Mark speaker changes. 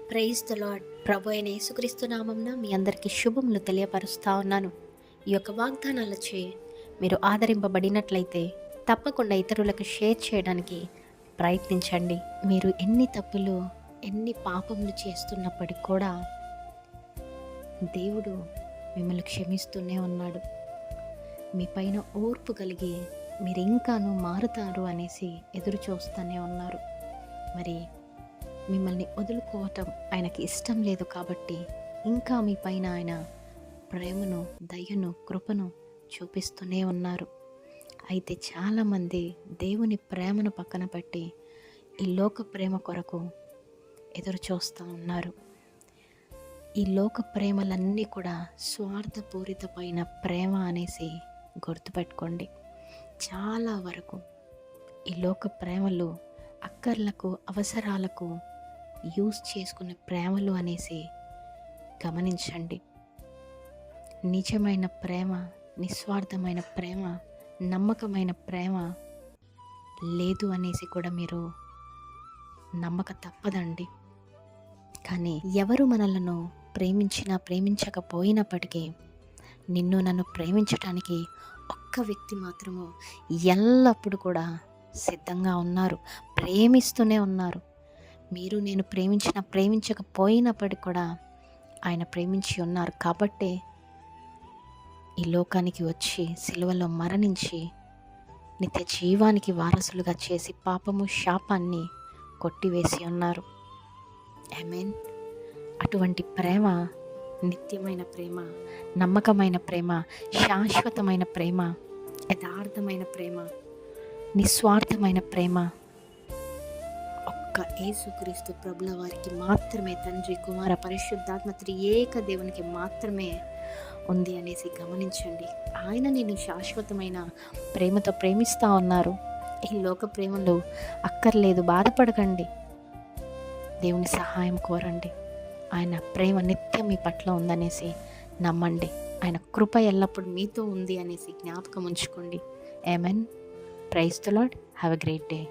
Speaker 1: Praise the lord. ప్రభు అయిన యేసుక్రీస్తు నామమున మీ అందరికీ శుభములు తెలియపరుస్తా ఉన్నాను. ఈ యొక్క వాగ్దానాలచే మీరు ఆదరింపబడినట్లయితే తప్పకుండా ఇతరులకు షేర్ చేయడానికి ప్రయత్నించండి. మీరు ఎన్ని తప్పులు, ఎన్ని పాపములు చేస్తున్నప్పటికి కూడా దేవుడు మిమ్మల్ని క్షమిస్తూనే ఉన్నాడు. మీ పైన ఓర్పు కలిగి మీరు ఇంకాను మారుతారు అనేసి ఎదురు చూస్తూనే ఉన్నారు. మరి మిమ్మల్ని వదులుకోవటం ఆయనకి ఇష్టం లేదు కాబట్టి ఇంకా మీ పైన ఆయన ప్రేమను, దయను, కృపను చూపిస్తూనే ఉన్నారు. అయితే చాలామంది దేవుని ప్రేమను పక్కన పెట్టి ఈ లోక ప్రేమ కొరకు ఎదురు చూస్తూ ఉన్నారు. ఈ లోక ప్రేమలన్నీ కూడా స్వార్థపూరితమైన ప్రేమ అనేసి గుర్తుపెట్టుకోండి. చాలా వరకు ఈ లోక ప్రేమలు అక్కర్లకు, అవసరాలకు యూజ్ చేసుకునే ప్రేమలు అనేసి గమనించండి. నిజమైన ప్రేమ, నిస్వార్థమైన ప్రేమ, నమ్మకమైన ప్రేమ లేదు అనేసి కూడా మీరు నమ్మక తప్పదండి. కానీ ఎవరు మనలను ప్రేమించినా ప్రేమించకపోయినప్పటికీ నిన్ను నన్ను ప్రేమించటానికి ఒక్క వ్యక్తి మాత్రము ఎల్లప్పుడూ కూడా సిద్ధంగా ఉన్నారు, ప్రేమిస్తూనే ఉన్నారు. మీరు నేను ప్రేమించకపోయినప్పటికీ కూడా ఆయన ప్రేమించి ఉన్నారు. కాబట్టే ఈ లోకానికి వచ్చి సిలువలో మరణించి నిత్య జీవానికి వారసులుగా చేసి పాపము, శాపాన్ని కొట్టివేసి ఉన్నారు. ఆమేన్. అటువంటి ప్రేమ నిత్యమైన ప్రేమ, నమ్మకమైన ప్రేమ, శాశ్వతమైన ప్రేమ, యథార్థమైన ప్రేమ, నిస్వార్థమైన ప్రేమ ఒక్క యేసుక్రీస్తు ప్రభుల వారికి మాత్రమే, తండ్రి, కుమార, పరిశుద్ధాత్మ త్రియేక దేవునికి మాత్రమే ఉంది అనేసి గమనించండి. ఆయన నేను శాశ్వతమైన ప్రేమతో ప్రేమిస్తూ ఉన్నారు. ఈ లోక ప్రేమలు అక్కర్లేదు, బాధపడకండి. దేవుని సహాయం కోరండి. ఆయన ప్రేమ నిత్యం మీ పట్ల ఉందనేసి నమ్మండి. ఆయన కృప ఎల్లప్పుడూ మీతో ఉంది అనేసి జ్ఞాపకం ఉంచుకోండి. Amen. Praise the Lord. Have a great day.